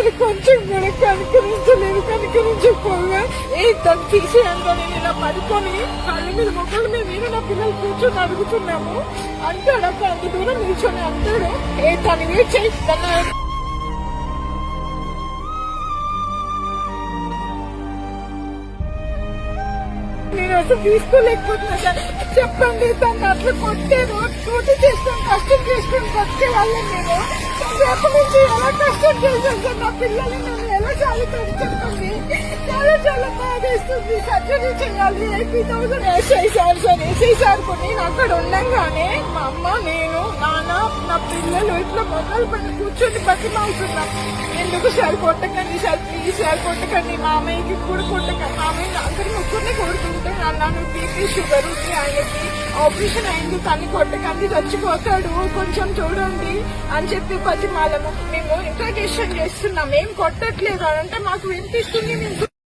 అది కొంచెం కూడా కనికరించకపోగా తను తీసేయండి నేను ఇలా పడుకొని కళ్ళ మీద మొక్కల మీద నేను నా పిల్లలు కూర్చొని అడుగుతున్నాము అంటాడు. అక్కడ అంత దూరం నిల్చొని అంటాడు తను ఏ చేస్తున్నా నేను అసలు తీసుకోలేకపోతున్నా సార్. చెప్పండి తను అట్లా కొట్టాను డ్యూటీ చేసుకొని కష్టం చేసుకొని బతికే వాళ్ళని నేను రేపు నుంచి ఎలా కష్టం చేశాను సార్. నా పిల్లల్ని నేను ఎలా చాలుతాను చెప్పండి. చాలా బాధేస్తుంది. సర్జరీ చేయాలి 80,000 ఎస్ఐ సార్ నేను అక్కడ ఉండగానే మా అమ్మ నేను నాన్న నా పిల్లలు ఇట్లా మొక్కల పైన కూర్చొని బతిమవుతున్నాం. ఎందుకు సార్ కొట్టకండి సార్, ప్లీజ్ సార్ కొట్టకండి, మామయ్యకి కూడా కొట్టకండి, మామయ్య అందరి ముగ్గురిని కొడుతుంటే అన్నాను బీపీ షుగర్ ఉంది ఆయనకి ఆపరేషన్ అయింది తన్ని కొట్టకండి చచ్చిపోతాడు కొంచెం చూడండి అని చెప్పి బతిమాలము. మేము ఇంట్రాగేషన్ చేస్తున్నాం, ఏం కొట్టట్లేదు అంటే మాకు వినిపిస్తుంది.